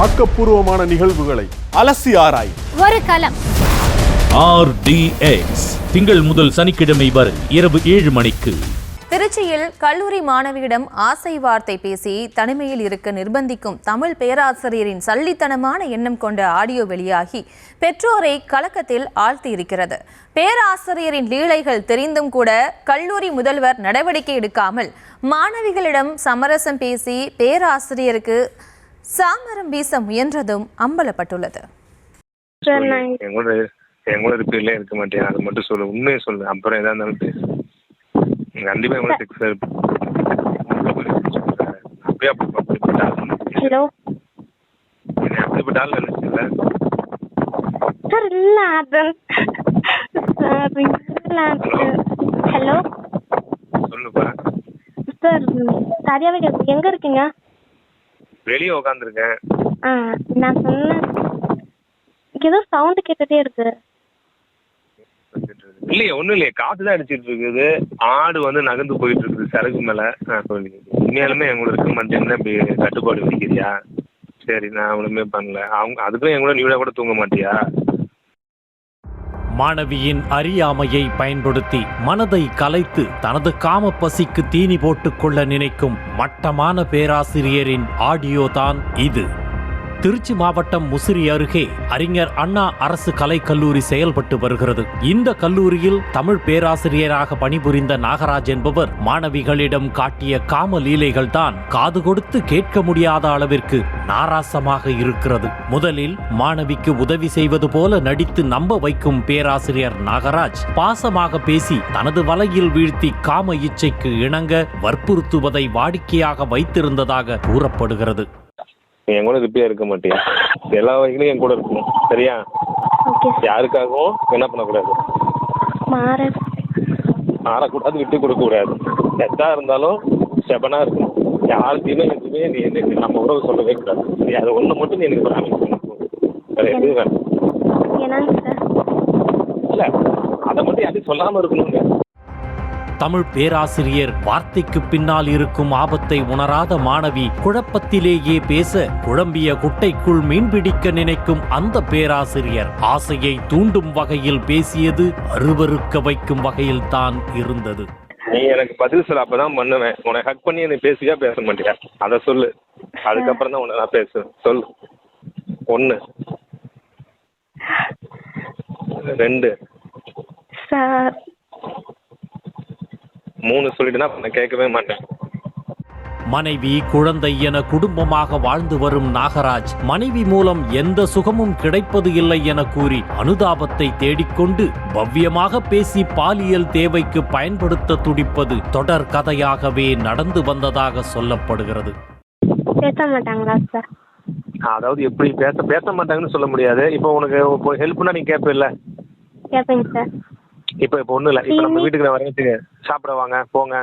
ஆக்கப்பூர்வமான நிகழ்வுகளை அலசி ஆராய் ஒரு களம். RDX திங்கள் முதல் சனிக்கிழமை வரை இரவு 7 மணிக்கு. திருச்சியில் கல்லூரி மாணவியிடம் ஆசை வார்த்தை பேசி தனிமையில் இருக்க நிர்பந்திக்கும் தமிழ் பேராசிரியரின் சல்லித்தனமான எண்ணம் கொண்ட ஆடியோ வெளியாகி பெற்றோரை கலக்கத்தில் ஆழ்த்தியிருக்கிறது. பேராசிரியரின் லீலைகள் தெரிந்தும் கூட கல்லூரி முதல்வர் நடவடிக்கை எடுக்காமல் மாணவிகளிடம் சமரசம் பேசி பேராசிரியருக்கு சாமரம் வீச முயன்றதும் அம்பலப்பட்டுள்ளது. எங்களோட ரிப்பேர்ல இருக்க மாட்டேன், அது மட்டும் சொல்லு, உண்மையை சொல்லு, அப்புறம் எதா இருந்தாலும் பேசு. கண்டிப்பா எங்களோட செக்ஸ் அப்படியே அப்படிப்பட்டாலும் நினைச்சல சார். இல்ல ஹலோ சொல்லுப்பா சார். சரியாவே எங்க இருக்கீங்க? வெளியே உட்காந்துருக்கேன். நான் சொன்னேன், ஏதோ சவுண்ட் கேட்டுட்டே இருக்கு. இல்லையே, ஒண்ணும் இல்லையே, காத்துதான் அடிச்சிட்டு இருக்குது. ஆடு வந்து நகர்ந்து போயிட்டு இருக்குது சரக்கு மேல. உண்மையாலுமே எங்களோட இருக்க மாட்டேன்னு இப்படி கட்டுப்பாடு விதிக்கிறியா? சரி, நான் ஒண்ணுமே பண்ணல. அவங்க அதுக்கும் எங்களோட நீட கூட தூங்க மாட்டியா? மாணவியின் அறியாமையை பயன்படுத்தி மனதை கலைத்து தனது காம பசிக்கு தீனி போட்டுக்கொள்ள நினைக்கும் மட்டமான பேராசிரியரின் ஆடியோ தான் இது. திருச்சி மாவட்டம் முசிறி அருகே அறிஞர் அண்ணா அரசு கலைக்கல்லூரி செயல்பட்டு வருகிறது. இந்த கல்லூரியில் தமிழ் பேராசிரியராக பணிபுரிந்த நாகராஜ் என்பவர் மாணவிகளிடம் காட்டிய காம லீலைகள் தான் காது கொடுத்து கேட்க முடியாத அளவிற்கு நாராசமாக இருக்கிறது. முதலில் மாணவிக்கு உதவி செய்வது போல நடித்து நம்ப வைக்கும் பேராசிரியர் நாகராஜ் பாசமாக பேசி தனது வலையில் வீழ்த்தி காம இச்சைக்கு இணங்க வற்புறுத்துவதை வாடிக்கையாக வைத்திருந்ததாக கூறப்படுகிறது. என் கூட ரிப்பேர் இருக்க மாட்டியா? எல்லா வகையிலும் என் கூட இருக்கணும், சரியா? யாருக்காகவும் என்ன பண்ணக்கூடாது, மாறக்கூடாது, விட்டு கொடுக்க கூடாது. எதா இருந்தாலும் செபனா இருக்கணும். யாருக்கையுமே எதுவுமே நீ என்ன நம்ம உறவு சொல்லவே கூடாது. நீ அதை ஒண்ணு மட்டும் நீ எனக்கு ப்ராமிஸ் பண்ணணும். வேற எதுவும் வேணும் இல்ல, அதை மட்டும் யாரையும் சொல்லாம இருக்கணுங்க. தமிழ் பேராசிரியர் வார்த்தைக்கு பின்னால் இருக்கும் ஆபத்தை உணராத மாணவி குழப்பத்திலேயே பேச குழம்பிய குட்டைக்குள் மீன்பிடிக்க நினைக்கும் அந்த பேராசிரியர் ஆசையை தூண்டும் வகையில் பேசியது அருவருக்க வைக்கும் வகையில் தான் இருந்தது. நீ எனக்கு பதில் சொல்ல, அப்பதான் பண்ணுவேன். உனக்கு ஹக் பண்ணி எனக்கு பேசியா பேச மாட்டியா? அதை சொல்லு, அதுக்கப்புறம் தான் உன்னை நான் பேசுவேன். சொல்லு. 1 2 3 சொல்லிட்டுனா நான் கேட்கவே மாட்டேன். மனைவி குழந்தை என குடும்பமாக வாழ்ந்து வரும் நாகராஜ் மனைவி மூலம் எந்த சுகமும் கிடைப்பது இல்லை என கூறி அனுதாபத்தை தேடிக்கொண்டு பவ்யமாக பேசி பாலியல் தேவைக்கு பயன்படுத்த துடிப்பது தொடர் கதையாகவே நடந்து வந்ததாக சொல்லப்படுகிறது. பேச மாட்டாங்களா சார்? அதாவது எப்படி பேச மாட்டாங்கன்னு சொல்ல முடியாது. இப்போ உனக்கு ஹெல்ப்னா நீ கேட்ப? கேட்பேங்க சார். இப்போ ஒன்றும் இல்லை, இப்போ நம்ம வீட்டுக்கு நான் வரதுக்கு சாப்பிட வாங்க போங்க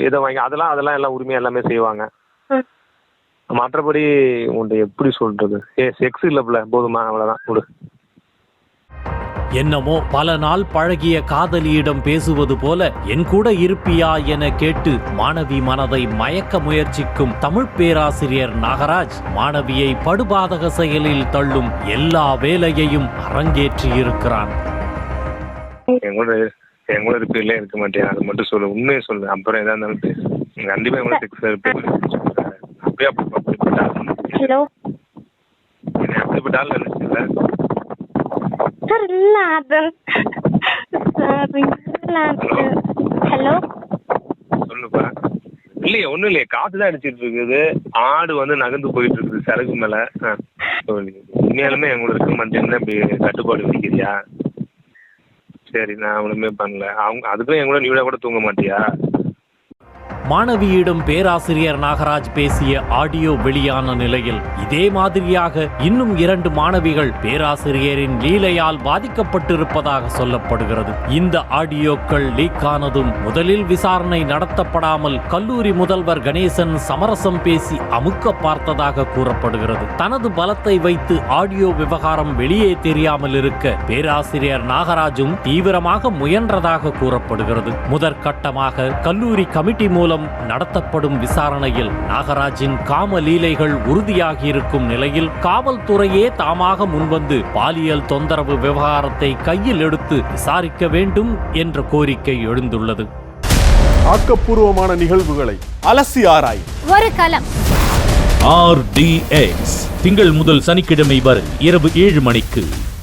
இதை வாங்கி அதெல்லாம் எல்லாம் உரிமையாக எல்லாமே செய்வாங்க. மற்றபடி உன்ட்ட எப்படி சொல்றது, செக்ஸ் இல்லைப்ல, போதுமா, அவ்வளோதான் விடு. என்னமோ பல நாள் பழகிய காதலியிடம் பேசுவது போல என் கூட இருப்பியா என கேட்டு மாணவி மனதை மயக்க முயற்சிக்கும் தமிழ் பேராசிரியர் நாகராஜ் மாணவியை படுபாதக செயலில் தள்ளும் எல்லா வேலையையும் அரங்கேற்றி இருக்கிறான். எங்களோட ரிப்பேர்ல இருக்க மாட்டேன், அது மட்டும் சொல்லு, உண்மையை சொல்லு, அப்புறம் எதா இருந்தாலும் பேசு. கண்டிப்பா எங்களோட செக்ஸ் அப்படியே அப்படிப்பட்டாலும் நினைச்சல சார். இல்ல ஹலோ சொல்லுப்பா. இல்லையே, ஒண்ணும் இல்லையே, காத்துதான் அடிச்சிட்டு இருக்குது. ஆடு வந்து நகர்ந்து போயிட்டு இருக்குது சரக்கு மேல. உண்மையாலுமே எங்களோட இருக்க மாட்டேன்னு இப்படி கட்டுப்பாடு விதிக்கிறியா? சரி, நான் ஒண்ணுமே பண்ணல. அவங்க அதுக்கும் எங்களோட நீட கூட தூங்க மாட்டியா? மாணவியிடம் பேராசிரியர் நாகராஜ் பேசிய ஆடியோ வெளியான நிலையில் இதே மாதிரியாக இன்னும் 2 மாணவிகள் பேராசிரியரின் லீலையால் பாதிக்கப்பட்டிருப்பதாக சொல்லப்படுகிறது. இந்த ஆடியோக்கள் லீக் ஆனதும் முதலில் விசாரணை நடத்தப்படாமல் கல்லூரி முதல்வர் கணேசன் சமரசம் பேசி அமுக்க பார்த்ததாக கூறப்படுகிறது. தனது பலத்தை வைத்து ஆடியோ விவகாரம் வெளியே தெரியாமல் இருக்க பேராசிரியர் நாகராஜும் தீவிரமாக முயன்றதாக கூறப்படுகிறது. முதற்கட்டமாக கல்லூரி கமிட்டி மூலம் மூலம் நடத்தப்படும் விசாரணையில் நாகராஜின் காம லீலைகள் உறுதியாகியிருக்கும் நிலையில் காவல்துறையே தாமாக முன்வந்து பாலியல் தொந்தரவு விவகாரத்தை கையில் எடுத்து விசாரிக்க வேண்டும் என்ற கோரிக்கை எழுந்துள்ளது. ஆக்கப்பூர்வமான நிகழ்வுகளை அலசி ஆராய் ஒரு களம். RDX திங்கள் முதல் சனிக்கிழமை வரை இரவு 7 மணிக்கு